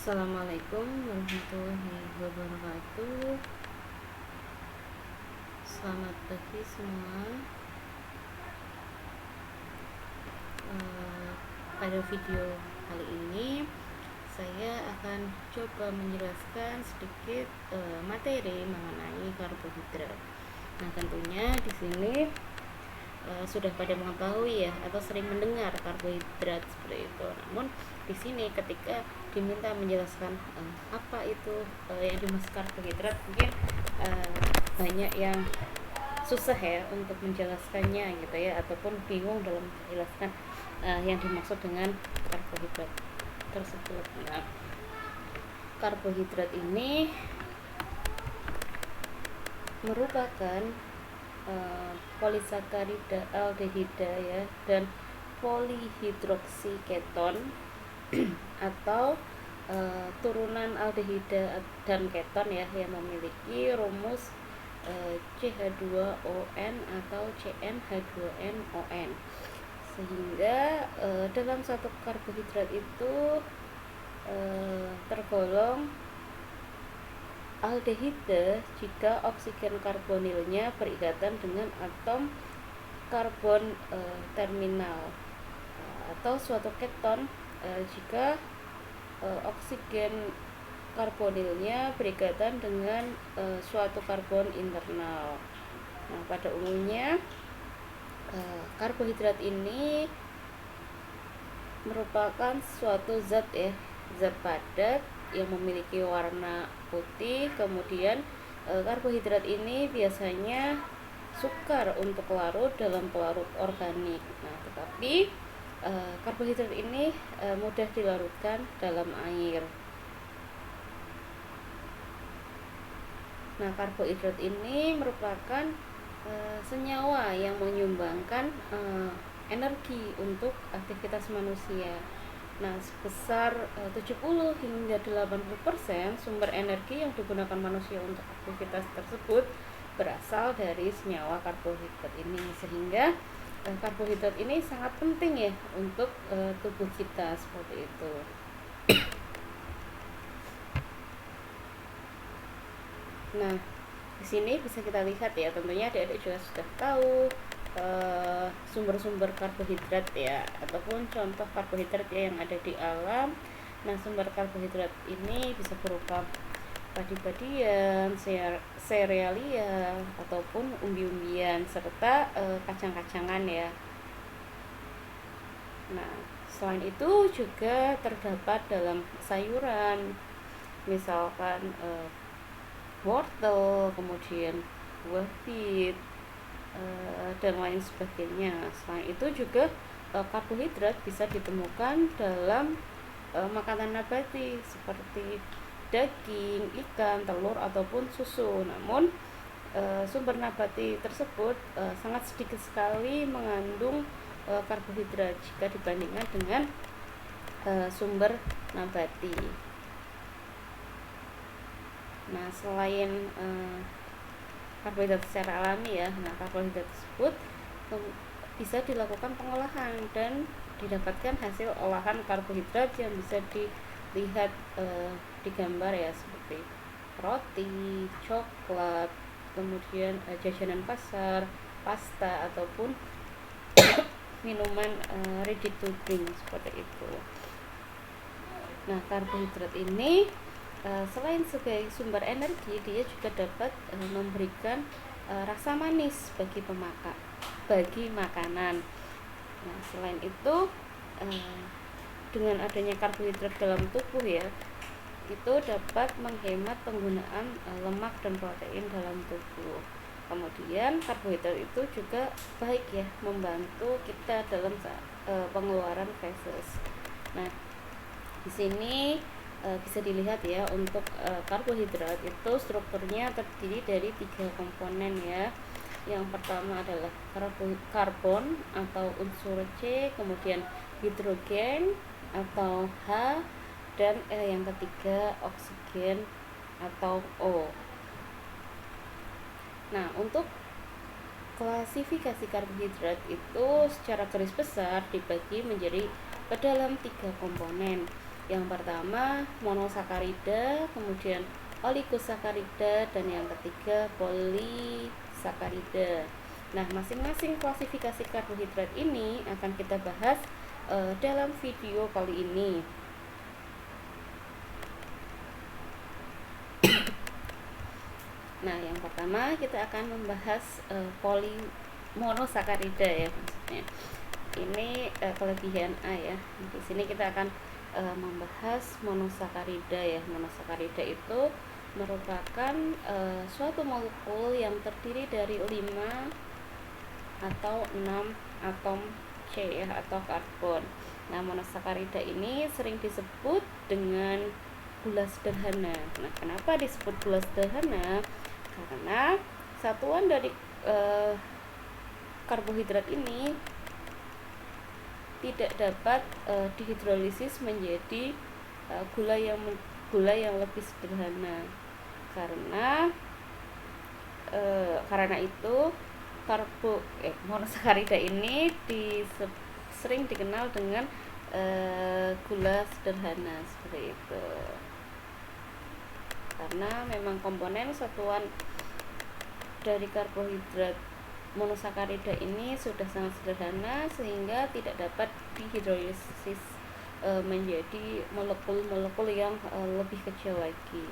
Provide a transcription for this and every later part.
Assalamualaikum warahmatullahi wabarakatuh. Selamat pagi semua. Pada video kali ini saya akan coba menjelaskan sedikit materi mengenai karbohidrat. Nah, tentunya di sini sudah pada mengetahui ya atau sering mendengar karbohidrat seperti itu. Namun di sini ketika diminta menjelaskan apa itu yang dimaksud karbohidrat, mungkin banyak yang susah ya untuk menjelaskannya gitu ya, ataupun bingung dalam menjelaskan yang dimaksud dengan karbohidrat tersebut. Nah, karbohidrat ini merupakan polisakarida, aldehida ya, dan polihidroksiketon atau turunan aldehida dan keton ya, yang memiliki rumus CH2ON atau CnH2nON, sehingga dalam satu karbohidrat itu tergolong aldehida jika oksigen karbonilnya berikatan dengan atom karbon terminal, atau suatu keton jika oksigen karbonilnya berikatan dengan suatu karbon internal. Nah, pada umumnya karbohidrat ini merupakan suatu zat ya, zat padat yang memiliki warna putih. Kemudian karbohidrat ini biasanya sukar untuk larut dalam pelarut organik. Nah, tetapi karbohidrat ini mudah dilarutkan dalam air. Nah, karbohidrat ini merupakan senyawa yang menyumbangkan energi untuk aktivitas manusia. Nah, sebesar 70 hingga 80% sumber energi yang digunakan manusia untuk aktivitas tersebut berasal dari senyawa karbohidrat ini, sehingga karbohidrat ini sangat penting ya untuk tubuh kita seperti itu. Nah, di sini bisa kita lihat ya, tentunya adik-adik juga sudah tahu sumber-sumber karbohidrat ya, ataupun contoh karbohidrat ya yang ada di alam. Nah, sumber karbohidrat ini bisa berupa padi-padian, serealia, ataupun umbi-umbian, serta kacang-kacangan ya. Nah, selain itu juga terdapat dalam sayuran, misalkan wortel, kemudian buah bit, dan lain sebagainya. Selain itu juga karbohidrat bisa ditemukan dalam makanan nabati seperti daging, ikan, telur, ataupun susu. Namun sumber nabati tersebut sangat sedikit sekali mengandung karbohidrat jika dibandingkan dengan sumber nabati. Nah, selain karbohidrat secara alami ya, nah karbohidrat tersebut bisa dilakukan pengolahan dan didapatkan hasil olahan karbohidrat yang bisa dilihat di gambar ya, seperti roti, coklat, kemudian jajanan pasar, pasta, ataupun minuman ready to drink seperti itu. Nah, karbohidrat ini selain sebagai sumber energi, dia juga dapat memberikan rasa manis bagi makanan. Nah, selain itu dengan adanya karbohidrat dalam tubuh ya, itu dapat menghemat penggunaan lemak dan protein dalam tubuh. Kemudian karbohidrat itu juga baik ya, membantu kita dalam pengeluaran feses. Nah, di sini bisa dilihat ya, untuk karbohidrat itu strukturnya terdiri dari 3 komponen ya. Yang pertama adalah karbon atau unsur C, kemudian hidrogen atau H, dan yang ketiga oksigen atau O. Nah, untuk klasifikasi karbohidrat itu secara garis besar dibagi menjadi ke dalam 3 komponen. Yang pertama monosakarida, kemudian oligosakarida, dan yang ketiga polisakarida. Nah, masing-masing klasifikasi karbohidrat ini akan kita bahas dalam video kali ini. Nah, yang pertama kita akan membahas monosakarida ya, maksudnya. Ini kelebihan A ya. Di sini kita akan membahas monosakarida ya. Monosakarida itu merupakan suatu molekul yang terdiri dari 5 atau 6 atom C ya, atau karbon. Nah, monosakarida ini sering disebut dengan gula sederhana. Nah, kenapa disebut gula sederhana? Karena satuan dari karbohidrat ini tidak dapat dihidrolisis menjadi gula yang lebih sederhana. Karena itu monosakarida ini sering dikenal dengan gula sederhana, seperti itu. Karena memang komponen satuan dari karbohidrat monosakarida ini sudah sangat sederhana sehingga tidak dapat dihidrolisis menjadi molekul-molekul yang lebih kecil lagi.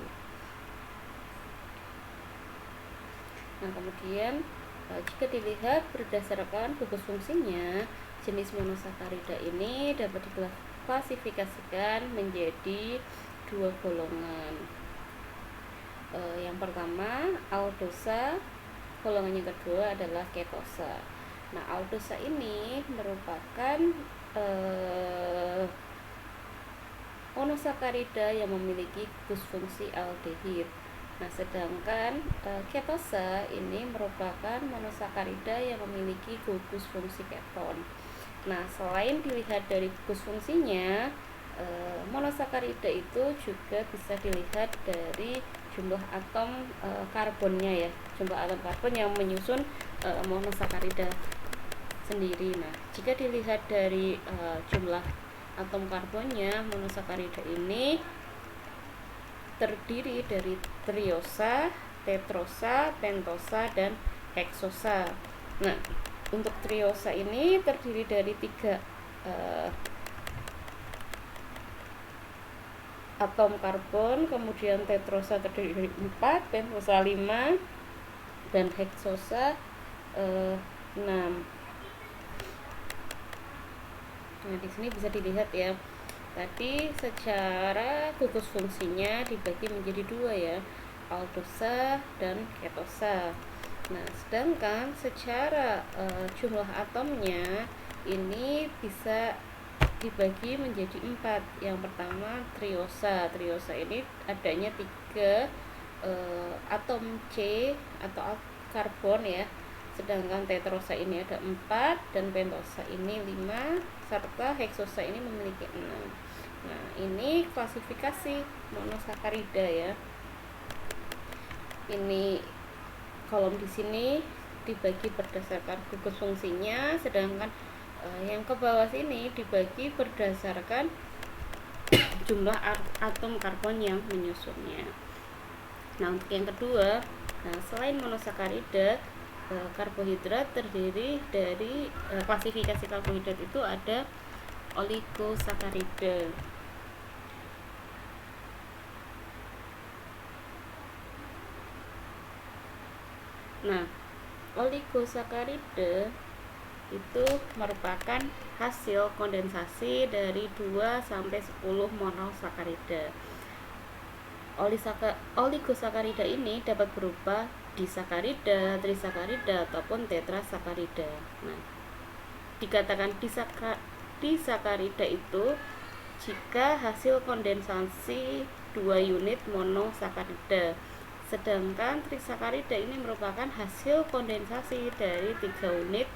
Nah, kemudian jika dilihat berdasarkan gugus fungsinya, jenis monosakarida ini dapat diklasifikasikan menjadi 2 golongan. Yang pertama aldosa, golongan yang kedua adalah ketosa. Nah, aldosa ini merupakan monosakarida yang memiliki gugus fungsi aldehid. Nah, sedangkan ketosa ini merupakan monosakarida yang memiliki gugus fungsi keton. Nah, selain dilihat dari gugus fungsinya, monosakarida itu juga bisa dilihat dari jumlah atom karbonnya ya, jumlah atom karbon yang menyusun monosakarida sendiri. Nah, jika dilihat dari jumlah atom karbonnya, monosakarida ini terdiri dari triosa, tetrosa, pentosa, dan heksosa. Nah, untuk triosa ini terdiri dari 3 atom karbon, kemudian tetrosa terdiri dari 4, pentosa 5, dan heksosa 6. Nah, di sini bisa dilihat ya. Tadi secara gugus fungsinya dibagi menjadi 2 ya, aldosa dan ketosa. Nah, sedangkan secara jumlah atomnya ini bisa dibagi menjadi 4. Yang pertama triosa. Triosa ini adanya 3 atom C atau karbon ya. Sedangkan tetrosa ini ada 4 dan pentosa ini 5, serta heksosa ini memiliki 6. Nah, ini klasifikasi monosakarida ya. Ini kolom di sini dibagi berdasarkan gugus fungsinya, sedangkan yang ke bawah sini dibagi berdasarkan jumlah atom karbon yang menyusunnya. Nah, untuk yang kedua, selain monosakarida, karbohidrat terdiri dari klasifikasi karbohidrat itu ada oligosakarida. Nah, oligosakarida itu merupakan hasil kondensasi dari 2 sampai 10 monosakarida. Oligosakarida ini dapat berupa disakarida, trisakarida, ataupun tetrasakarida. Nah, dikatakan disakarida itu jika hasil kondensasi 2 unit monosakarida. Sedangkan trisakarida ini merupakan hasil kondensasi dari 3 unit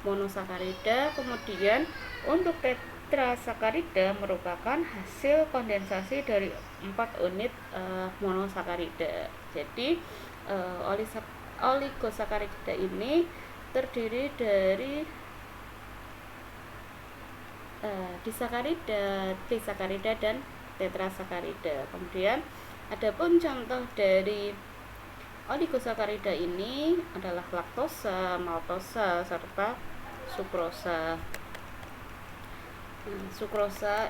monosakarida. Kemudian untuk tetrasakarida merupakan hasil kondensasi dari 4 unit monosakarida. Jadi oligosakarida ini terdiri dari disakarida, trisakarida, dan tetrasakarida. Kemudian adapun contoh dari oligosakarida ini adalah laktosa, maltosa, serta sukrosa. Sukrosa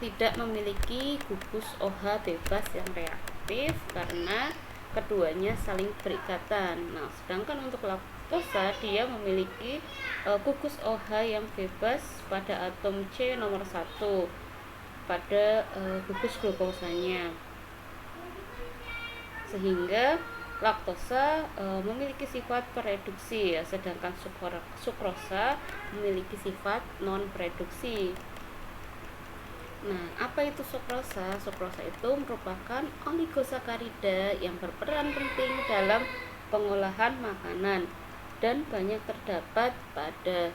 tidak memiliki gugus OH bebas yang reaktif karena keduanya saling berikatan. Nah, sedangkan untuk laktosa dia memiliki gugus OH yang bebas pada atom C nomor 1 pada gugus glukosanya, sehingga laktosa memiliki sifat pereduksi ya, sedangkan sukrosa memiliki sifat non pereduksi. Nah, apa itu sukrosa? Sukrosa itu merupakan oligosakarida yang berperan penting dalam pengolahan makanan dan banyak terdapat pada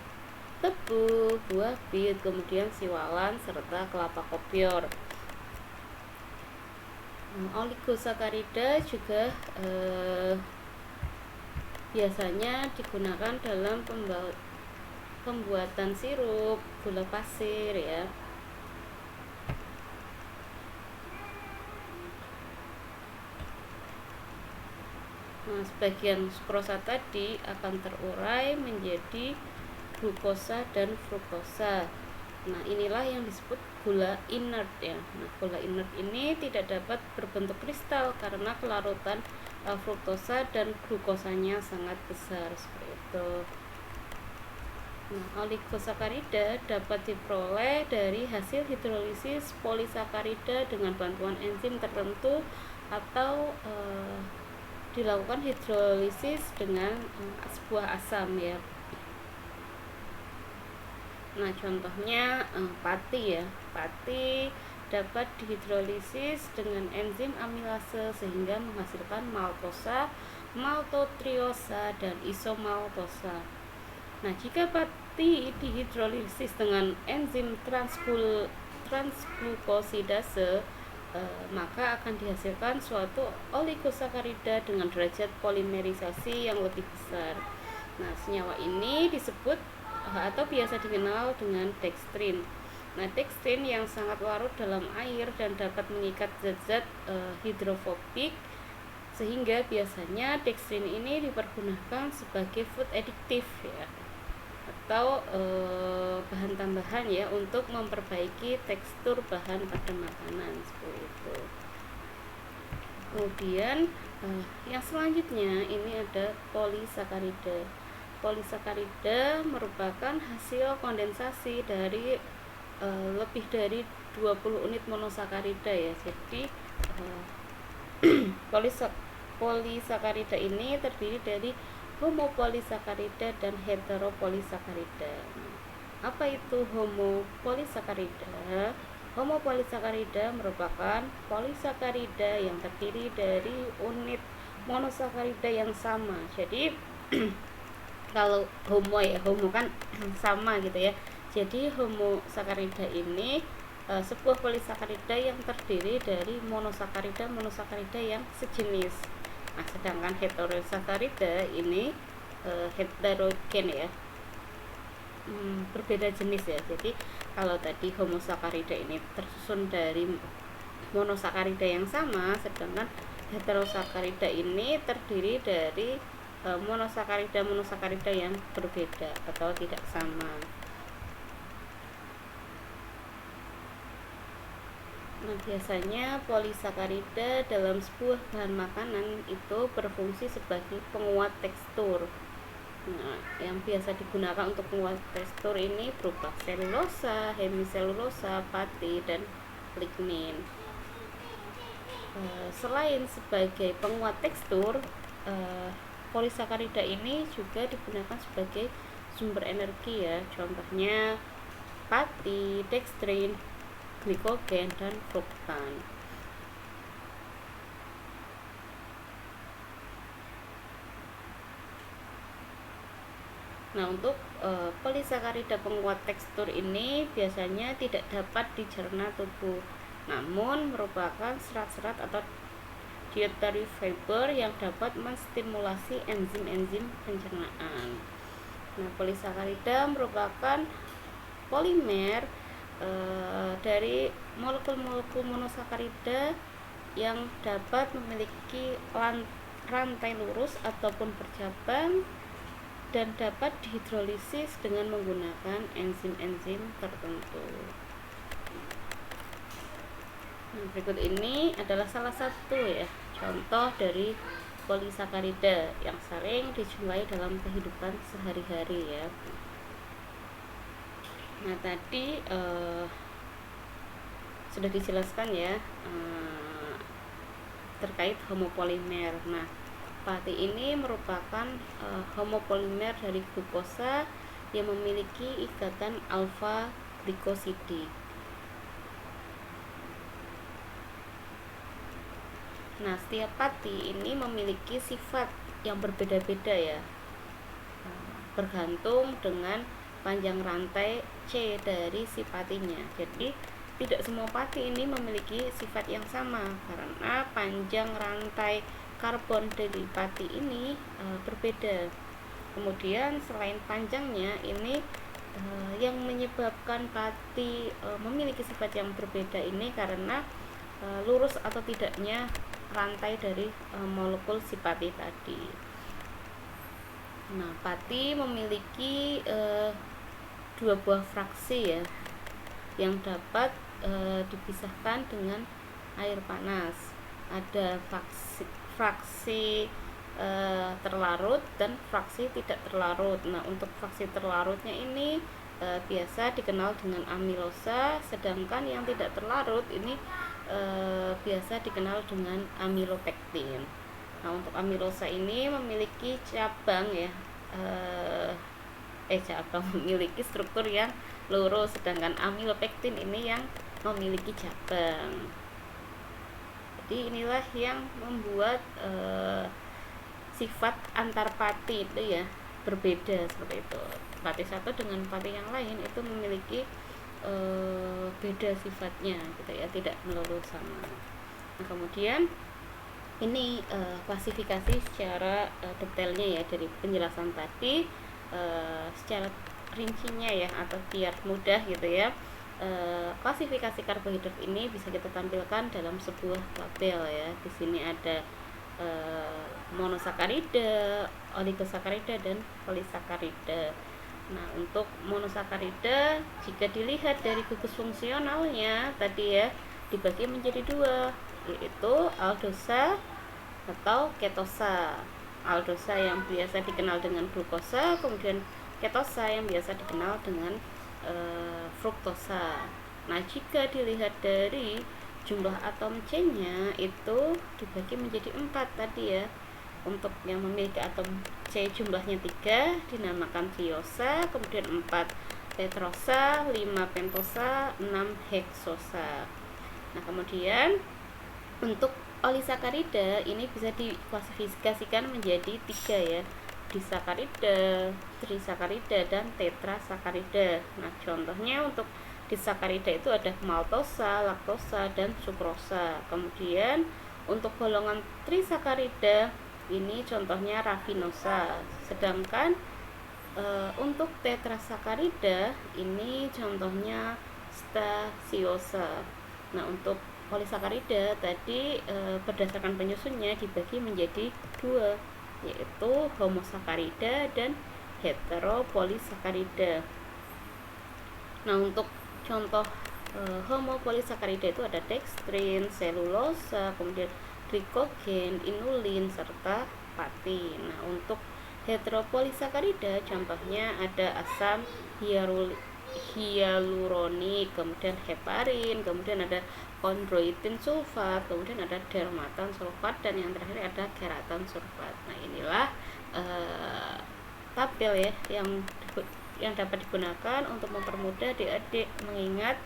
tebu, buah bit, kemudian siwalan, serta kelapa kopior. Oligosakarida juga biasanya digunakan dalam pembuatan sirup, gula pasir ya. Nah, sebagian sukrosa tadi akan terurai menjadi glukosa dan fruktosa. Nah, inilah yang disebut gula inert ya. Nah, gula inert ini tidak dapat berbentuk kristal karena kelarutan fruktosa dan glukosanya sangat besar seperti itu. Nah, oligosakarida dapat diperoleh dari hasil hidrolisis polisakarida dengan bantuan enzim tertentu atau dilakukan hidrolisis dengan sebuah asam ya. Nah, contohnya pati ya. Pati dapat dihidrolisis dengan enzim amilase sehingga menghasilkan maltosa, maltotriosa, dan isomaltosa. Nah, jika pati dihidrolisis dengan enzim transglukosidase, maka akan dihasilkan suatu oligosakarida dengan derajat polimerisasi yang lebih besar. Nah, senyawa ini disebut atau biasa dikenal dengan dextrin. Nah, dextrin yang sangat larut dalam air dan dapat mengikat zat-zat hidrofobik, sehingga biasanya dextrin ini dipergunakan sebagai food additive ya, atau bahan tambahan ya untuk memperbaiki tekstur bahan pada makanan seperti itu. Kemudian yang selanjutnya ini ada polisakarida. Polisakarida merupakan hasil kondensasi dari lebih dari 20 unit monosakarida ya. Jadi polisakarida ini terdiri dari homopolisakarida dan heteropolisakarida. Apa itu homopolisakarida? Homopolisakarida merupakan polisakarida yang terdiri dari unit monosakarida yang sama. Jadi kalau homo kan sama gitu ya. Jadi homosakarida ini sebuah polisakarida yang terdiri dari monosakarida yang sejenis. Nah, sedangkan heterosakarida ini heterogen ya, berbeda jenis ya. Jadi kalau tadi homosakarida ini tersusun dari monosakarida yang sama, sedangkan heterosakarida ini terdiri dari monosakarida yang berbeda atau tidak sama. Nah, biasanya polisakarida dalam sebuah bahan makanan itu berfungsi sebagai penguat tekstur. Nah, yang biasa digunakan untuk penguat tekstur ini berupa selulosa, hemiselulosa, pati, dan lignin. Selain sebagai penguat tekstur, polisakarida ini juga digunakan sebagai sumber energi ya. Contohnya pati, dextrin, glikogen, dan fruktan. Nah, untuk polisakarida penguat tekstur ini biasanya tidak dapat dicerna tubuh, namun merupakan serat-serat atau dietary fiber yang dapat menstimulasi enzim-enzim pencernaan. Nah, polisakarida merupakan polimer dari molekul-molekul monosakarida yang dapat memiliki rantai lurus ataupun bercabang dan dapat dihidrolisis dengan menggunakan enzim-enzim tertentu. Nah, berikut ini adalah salah satu ya contoh dari polisakarida yang sering dijumpai dalam kehidupan sehari-hari ya. Nah, tadi sudah dijelaskan ya terkait homopolimer. Nah, pati ini merupakan homopolimer dari glukosa yang memiliki ikatan alfa glikosidik. Nah, setiap pati ini memiliki sifat yang berbeda-beda ya, bergantung dengan panjang rantai C dari si patinya. Jadi tidak semua pati ini memiliki sifat yang sama karena panjang rantai karbon dari pati ini berbeda. Kemudian selain panjangnya ini yang menyebabkan pati memiliki sifat yang berbeda ini karena lurus atau tidaknya rantai dari molekul si pati tadi. Nah, pati memiliki dua buah fraksi ya yang dapat dipisahkan dengan air panas. Ada fraksi terlarut dan fraksi tidak terlarut. Nah, untuk fraksi terlarutnya ini biasa dikenal dengan amilosa, sedangkan yang tidak terlarut ini biasa dikenal dengan amilopektin. Nah, untuk amilosa ini memiliki cabang ya, cabang memiliki struktur yang lurus, sedangkan amilopektin ini yang memiliki cabang. Jadi inilah yang membuat sifat antar pati itu ya berbeda seperti itu. Pati satu dengan pati yang lain itu memiliki beda sifatnya gitu ya, tidak melulu sama. Nah, kemudian ini klasifikasi secara detailnya ya dari penjelasan tadi, secara rincinya ya atau biar mudah gitu ya. Klasifikasi karbohidrat ini bisa kita tampilkan dalam sebuah tabel ya. Di sini ada monosakarida, oligosakarida dan polisakarida. Nah, untuk monosakarida jika dilihat dari gugus fungsionalnya tadi ya dibagi menjadi dua, yaitu aldosa atau ketosa. Aldosa yang biasa dikenal dengan glukosa, kemudian ketosa yang biasa dikenal dengan fruktosa. Nah, jika dilihat dari jumlah atom C-nya itu dibagi menjadi 4 tadi ya. Untuk yang memiliki atom C jumlahnya 3 dinamakan triosa, kemudian 4 tetrosa, 5 pentosa, 6 heksosa. Nah, kemudian untuk olisakarida ini bisa diklasifikasikan menjadi 3 ya, disakarida, trisakarida, dan tetrasakarida. Nah, contohnya untuk disakarida itu ada maltosa, laktosa, dan sukrosa. Kemudian untuk golongan trisakarida ini contohnya rafinosa. Sedangkan untuk tetrasakarida ini contohnya stasiosa. Nah, untuk polisakarida tadi berdasarkan penyusunnya dibagi menjadi 2, yaitu homosakarida dan heteropolisakarida. Nah, untuk contoh homopolisakarida itu ada dextrin, selulosa, kemudian glikogen, inulin, serta pati. Nah, untuk heteropolisakarida contohnya ada asam hyaluronik, kemudian heparin, kemudian ada kondroitin sulfat, kemudian ada dermatan sulfat, dan yang terakhir ada keratan sulfat. Nah, inilah tabel ya yang dapat digunakan untuk mempermudah adik-adik mengingat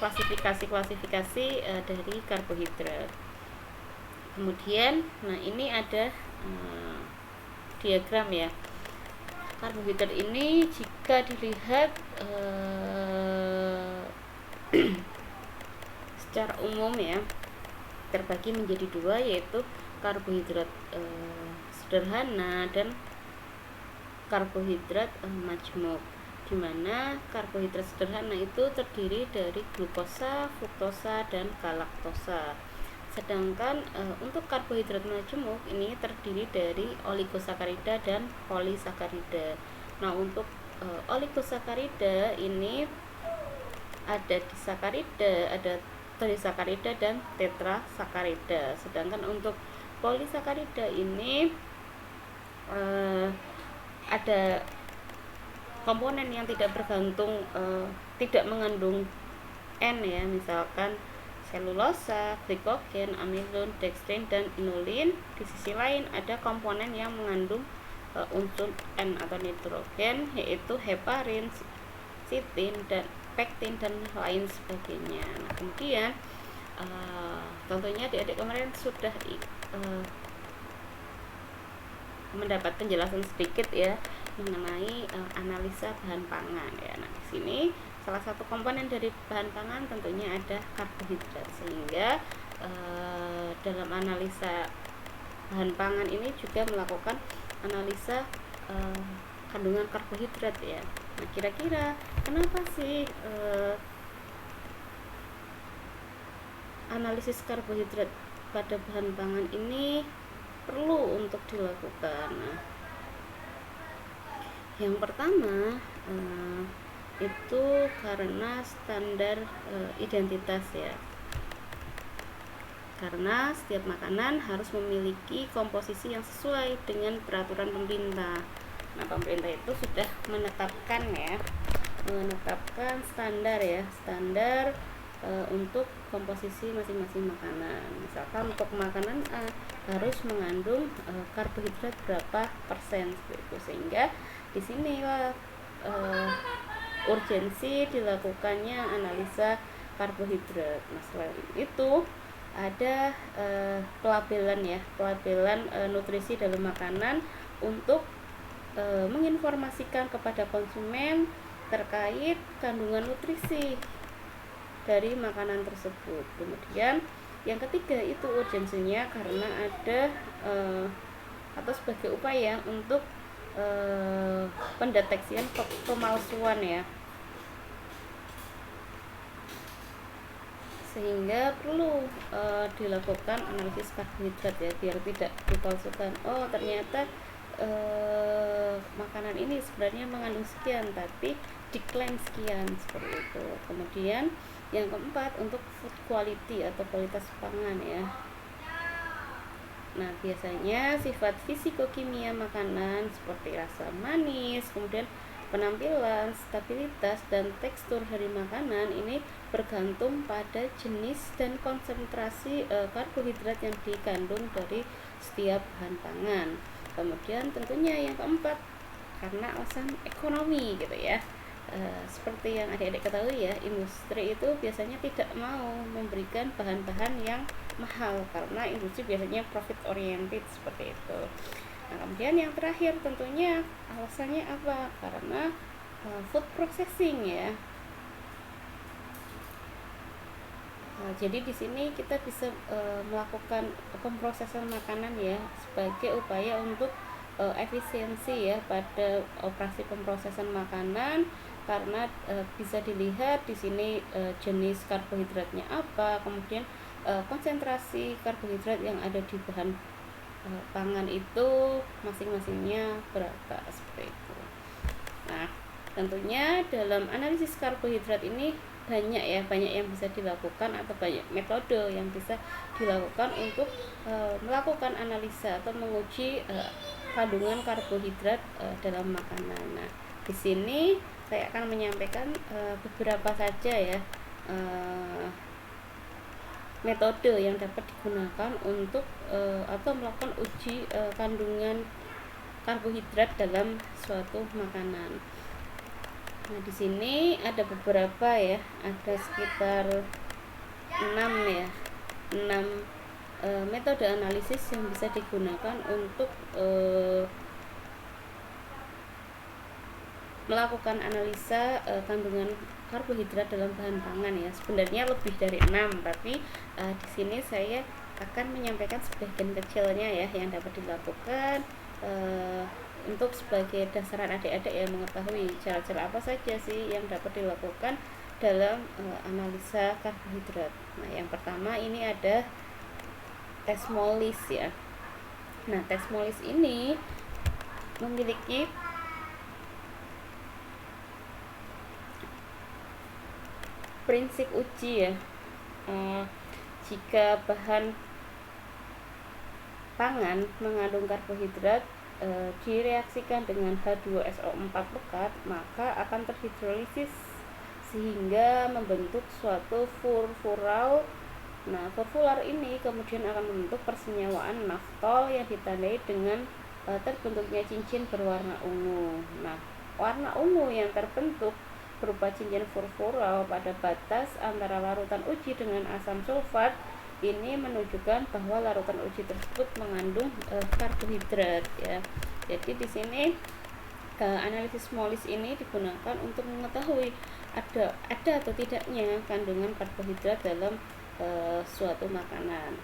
klasifikasi dari karbohidrat. Kemudian, nah ini ada diagram ya. Karbohidrat ini jika dilihat secara umum ya terbagi menjadi 2, yaitu karbohidrat sederhana dan karbohidrat majmuk. di mana karbohidrat sederhana itu terdiri dari glukosa, fruktosa, dan galaktosa. Sedangkan untuk karbohidrat majemuk ini terdiri dari oligosakarida dan polisakarida. Nah, untuk oligosakarida ini ada disakarida, ada trisakarida, dan tetrasakarida. Sedangkan untuk polisakarida ini ada komponen yang tidak bergantung, tidak mengandung N ya, misalkan selulosa, glikogen, amilon, dextrin, dan inulin. Di sisi lain ada komponen yang mengandung unsur N atau nitrogen, yaitu heparin, sitin, dan pektin, dan lain sebagainya. Nah, kemudian tentunya adik-adik kemarin sudah mendapat penjelasan sedikit ya mengenai analisa bahan pangan ya. Nah, di sini salah satu komponen dari bahan pangan tentunya ada karbohidrat, sehingga dalam analisa bahan pangan ini juga melakukan analisa kandungan karbohidrat ya. Nah, kira-kira kenapa sih analisis karbohidrat pada bahan pangan ini perlu untuk dilakukan? Nah, yang pertama itu karena standar identitas ya, karena setiap makanan harus memiliki komposisi yang sesuai dengan peraturan pemerintah. Nah, pemerintah itu sudah menetapkan standar ya, standar untuk komposisi masing-masing makanan. Misalkan untuk makanan A harus mengandung karbohidrat berapa persen gitu, sehingga di sini urgensi dilakukannya analisa karbohidrat. Nah, selain itu ada pelabelan nutrisi dalam makanan untuk menginformasikan kepada konsumen terkait kandungan nutrisi dari makanan tersebut. Kemudian yang ketiga itu urgensinya karena ada atau sebagai upaya untuk pendeteksian pemalsuan ya, sehingga perlu dilakukan analisis karbohidrat ya, biar tidak dipalsukan. Oh, ternyata makanan ini sebenarnya mengandung sekian tapi diklaim sekian, seperti itu. Kemudian yang keempat untuk food quality atau kualitas pangan ya. Nah, biasanya sifat fisikokimia makanan seperti rasa manis, kemudian penampilan, stabilitas, dan tekstur dari makanan ini bergantung pada jenis dan konsentrasi karbohidrat yang dikandung dari setiap bahan pangan. Kemudian tentunya yang keempat karena alasan ekonomi gitu ya. Seperti yang adik-adik ketahui ya, industri itu biasanya tidak mau memberikan bahan-bahan yang mahal karena industri biasanya profit oriented seperti itu. Nah, kemudian yang terakhir tentunya alasannya apa? Karena food processing ya. Jadi di sini kita bisa melakukan pemrosesan makanan ya sebagai upaya untuk efisiensi ya pada operasi pemrosesan makanan, karena bisa dilihat di sini jenis karbohidratnya apa, kemudian konsentrasi karbohidrat yang ada di bahan pangan itu masing-masingnya berapa, seperti itu. Nah, tentunya dalam analisis karbohidrat ini banyak yang bisa dilakukan atau banyak metode yang bisa dilakukan untuk melakukan analisa atau menguji kandungan karbohidrat dalam makanan. Nah, di sini saya akan menyampaikan beberapa saja ya metode yang dapat digunakan untuk atau melakukan uji kandungan karbohidrat dalam suatu makanan. Nah, di sini ada beberapa ya, ada sekitar 6 metode analisis yang bisa digunakan untuk melakukan analisa kandungan karbohidrat dalam bahan pangan ya. Sebenarnya lebih dari 6, tapi di sini saya akan menyampaikan sebagian kecilnya ya yang dapat dilakukan untuk sebagai dasaran adik-adik yang mengetahui cara-cara apa saja sih yang dapat dilakukan dalam analisa karbohidrat. Nah, yang pertama ini ada tes Molis ya. Nah, tes Molis ini memiliki prinsip uji ya. Jika bahan pangan mengandung karbohidrat direaksikan dengan H2SO4 pekat, maka akan terhidrolisis sehingga membentuk suatu furfural. Nah, furfular ini kemudian akan membentuk persenyawaan naftol yang ditandai dengan terbentuknya cincin berwarna ungu. Nah, warna ungu yang terbentuk berupa cincin furfural pada batas antara larutan uji dengan asam sulfat ini menunjukkan bahwa larutan uji tersebut mengandung karbohidrat ya. Jadi di sini analisis Molis ini digunakan untuk mengetahui ada atau tidaknya kandungan karbohidrat dalam suatu makanan.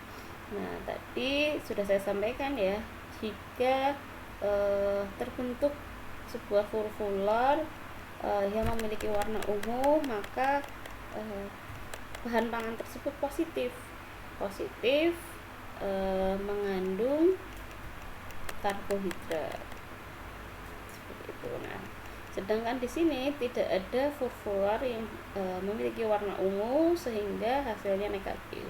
Nah, tadi sudah saya sampaikan ya, jika terbentuk sebuah furfular yang memiliki warna ungu, maka bahan pangan tersebut positif mengandung karbohidrat seperti itu. Nah, sedangkan di sini tidak ada furfular yang memiliki warna ungu sehingga hasilnya negatif.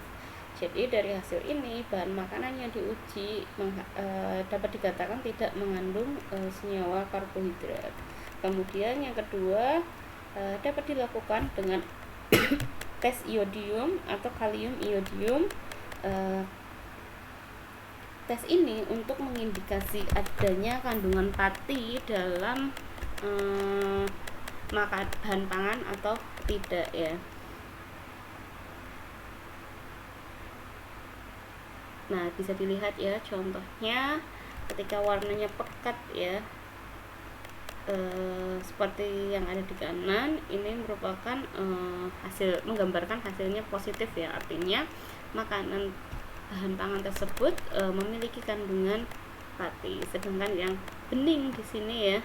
Jadi dari hasil ini bahan makanan yang diuji dapat dikatakan tidak mengandung senyawa karbohidrat. Kemudian yang kedua dapat dilakukan dengan tes iodium atau kalium iodium. Tes ini untuk mengindikasi adanya kandungan pati dalam bahan pangan atau tidak ya. Nah, bisa dilihat ya contohnya ketika warnanya pekat ya, seperti yang ada di kanan, ini merupakan hasil menggambarkan hasilnya positif ya, artinya makanan bahan pangan tersebut memiliki kandungan pati. Sedangkan yang bening di sini ya,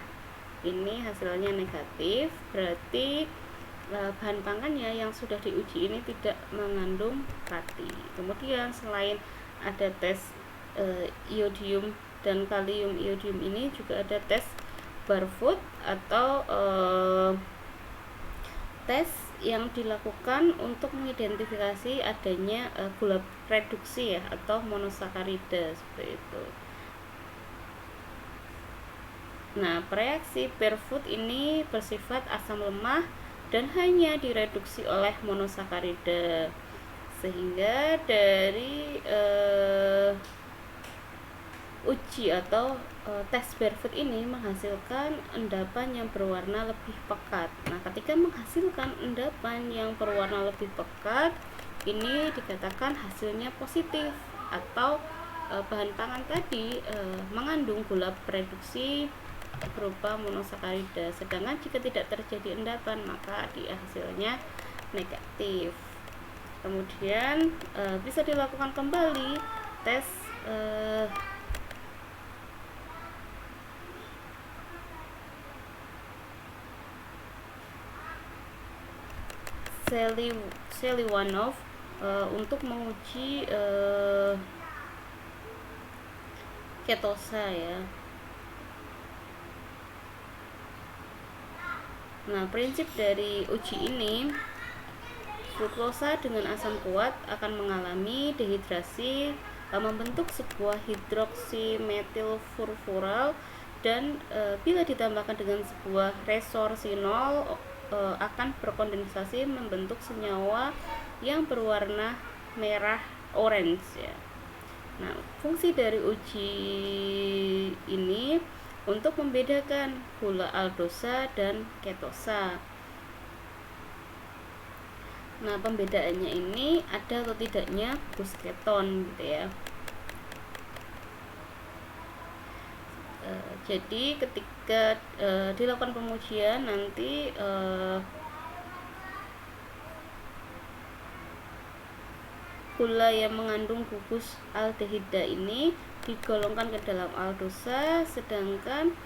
ini hasilnya negatif, berarti bahan pangannya yang sudah diuji ini tidak mengandung pati. Kemudian selain ada tes iodium dan kalium iodium, ini juga ada tes Barfoot atau tes yang dilakukan untuk mengidentifikasi adanya gula reduksi ya atau monosakarida seperti itu. Nah, reaksi Barfoot ini bersifat asam lemah dan hanya direduksi oleh monosakarida, sehingga dari uji atau tes Barfoot ini menghasilkan endapan yang berwarna lebih pekat. Nah, ketika menghasilkan endapan yang berwarna lebih pekat, ini dikatakan hasilnya positif atau bahan pangan tadi mengandung gula reduksi berupa monosakarida. Sedangkan jika tidak terjadi endapan, maka hasilnya negatif. Kemudian bisa dilakukan kembali tes Seliwanov untuk menguji ketosa ya. Nah, prinsip dari uji ini, fruktosa dengan asam kuat akan mengalami dehidrasi, membentuk sebuah hidroksimetilfurfural, dan bila ditambahkan dengan sebuah resorsinol akan berkondensasi membentuk senyawa yang berwarna merah orange ya. Nah, fungsi dari uji ini untuk membedakan gula aldosa dan ketosa. Nah, pembedaannya ini ada atau tidaknya gusketon gitu ya. Jadi ketika dilakukan pengujian nanti gula yang mengandung gugus aldehida ini digolongkan ke dalam aldosa, sedangkan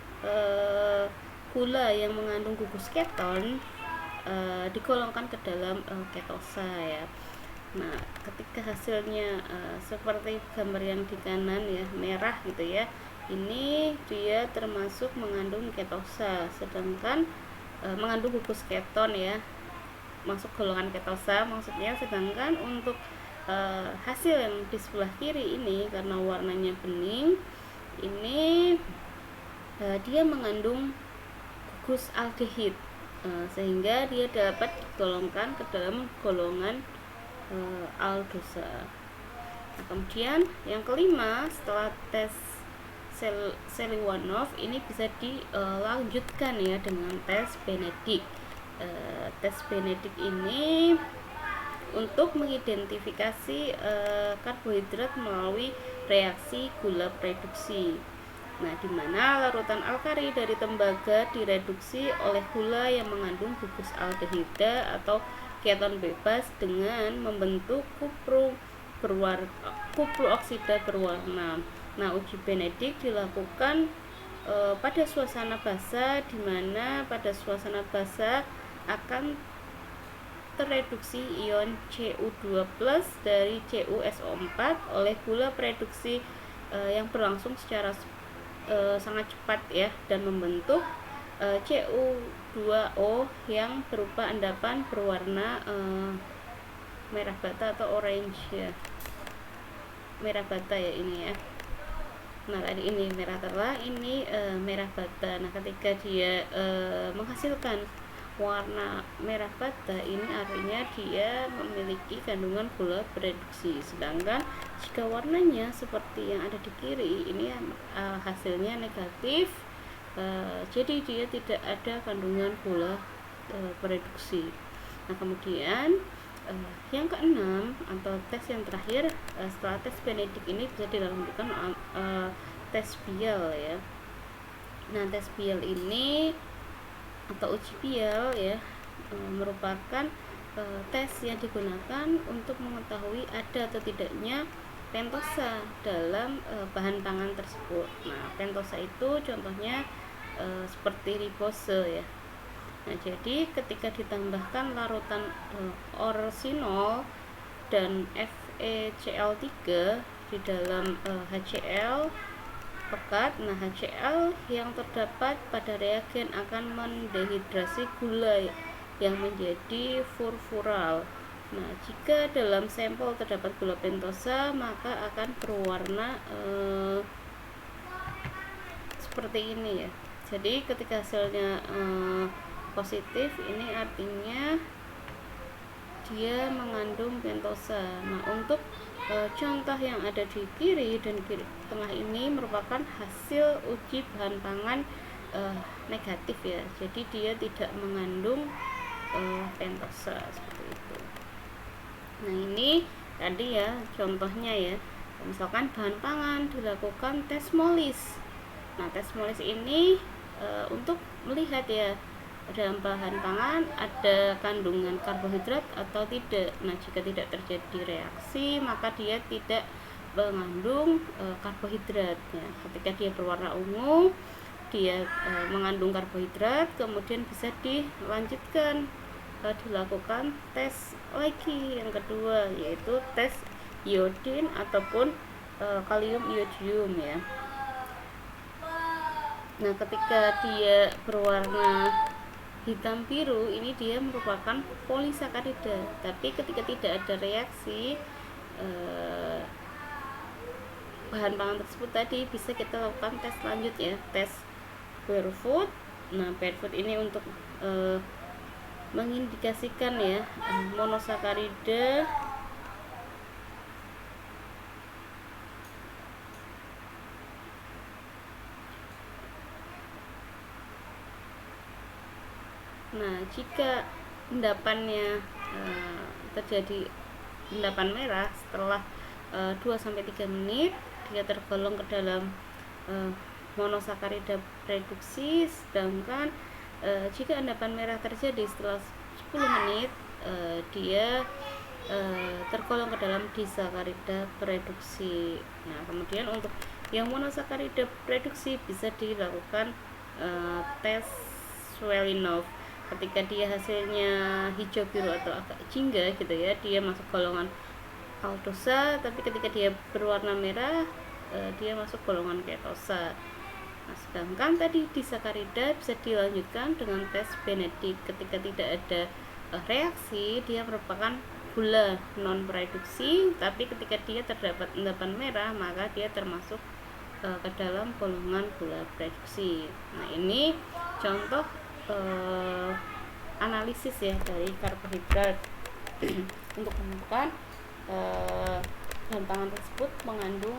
gula yang mengandung gugus keton digolongkan ke dalam ketosa ya. Nah, ketika hasilnya seperti gambar yang di kanan ya, merah gitu ya, ini dia termasuk mengandung ketosa, sedangkan mengandung gugus keton ya, masuk golongan ketosa maksudnya. Sedangkan untuk hasil yang di sebelah kiri ini karena warnanya bening, ini dia mengandung gugus aldehid, sehingga dia dapat digolongkan ke dalam golongan aldosa. Nah, kemudian yang kelima, setelah tes Seliwanov ini bisa dilanjutkan ya dengan tes Benedict. Tes Benedict ini untuk mengidentifikasi karbohidrat melalui reaksi gula reduksi. Nah, di mana larutan alkali dari tembaga direduksi oleh gula yang mengandung gugus aldehida atau keton bebas dengan membentuk kupru oksida berwarna. Nah, uji Benedict dilakukan pada suasana basa, di mana pada suasana basa akan tereduksi ion Cu2+ dari CuSO4 oleh gula reduksi yang berlangsung secara sangat cepat ya, dan membentuk Cu2O yang berupa endapan berwarna merah bata atau orange ya, merah bata ya ini ya. Nah, tadi ini merah terang, ini merah bata. Nah, ketika dia menghasilkan warna merah bata, ini artinya dia memiliki kandungan gula bereduksi. Sedangkan jika warnanya seperti yang ada di kiri, ini hasilnya negatif, jadi dia tidak ada kandungan gula bereduksi. Nah, kemudian yang keenam atau tes yang terakhir setelah tes Benedict ini bisa dilakukan tes Bial ya. Nah, tes Bial ini atau uji Bial ya merupakan tes yang digunakan untuk mengetahui ada atau tidaknya pentosa dalam bahan pangan tersebut. Nah, pentosa itu contohnya seperti ribose ya. Nah, jadi ketika ditambahkan larutan orsinol dan FeCl3 di dalam HCl pekat, nah HCl yang terdapat pada reagen akan mendehidrasi gula yang menjadi furfural. Nah, jika dalam sampel terdapat gula pentosa, maka akan berwarna seperti ini ya. Jadi ketika hasilnya positif, ini artinya dia mengandung pentosa. Nah, untuk contoh yang ada di kiri dan kiri tengah ini merupakan hasil uji bahan pangan negatif ya. Jadi dia tidak mengandung pentosa seperti itu. Nah, ini tadi ya contohnya ya. Misalkan bahan pangan dilakukan tes molis. Nah, tes molis ini untuk melihat ya dalam bahan pangan ada kandungan karbohidrat atau tidak. Nah, jika tidak terjadi reaksi, maka dia tidak mengandung karbohidrat ya. Ketika dia berwarna ungu, dia mengandung karbohidrat. Kemudian bisa dilanjutkan dilakukan tes lagi yang kedua, yaitu tes iodin ataupun kalium iodium ya. Nah, ketika dia berwarna hitam biru, ini dia merupakan polisakarida. Tapi ketika tidak ada reaksi bahan pangan tersebut tadi, bisa kita lakukan tes lanjut ya, tes Barefoot. Nah, Barefoot ini untuk mengindikasikan ya monosakarida Nah, jika endapannya terjadi endapan merah setelah 2-3 menit, dia tergolong ke dalam monosakarida reduksi. Sedangkan jika endapan merah terjadi setelah 10 menit, dia tergolong ke dalam disakarida reduksi. Nah, kemudian untuk yang monosakarida reduksi bisa dilakukan tes Swellinov. Ketika dia hasilnya hijau biru atau agak jingga gitu ya, dia masuk golongan aldosa, tapi ketika dia berwarna merah dia masuk golongan ketosa. Nah, sedangkan tadi disakarida bisa dilanjutkan dengan tes Benedict. Ketika tidak ada reaksi, dia merupakan gula non reduksi, tapi ketika dia terdapat endapan merah, maka dia termasuk ke dalam golongan gula reduksi. Nah, ini contoh analisis ya dari karbohidrat untuk menentukan bahan pangan tersebut mengandung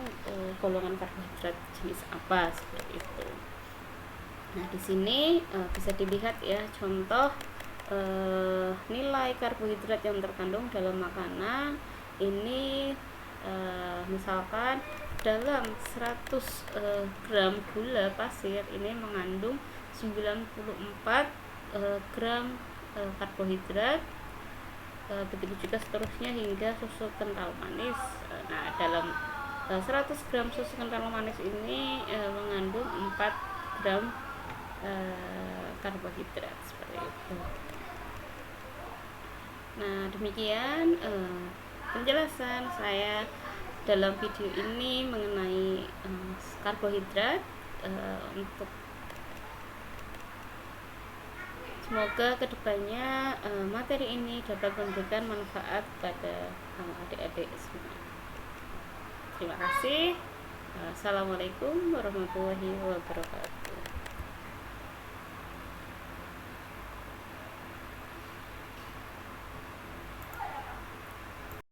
golongan karbohidrat jenis apa, seperti itu. Nah, di sini bisa dilihat ya contoh nilai karbohidrat yang terkandung dalam makanan. Ini misalkan dalam 100 gram gula pasir ini mengandung 94 gram karbohidrat. Begitu juga seterusnya hingga susu kental manis. Nah, dalam 100 gram susu kental manis ini mengandung 4 gram karbohidrat, seperti itu. Nah, demikian penjelasan saya dalam video ini mengenai karbohidrat. Untuk semoga kedepannya materi ini dapat memberikan manfaat pada adik-adik semua. Terima kasih. Assalamualaikum warahmatullahi wabarakatuh.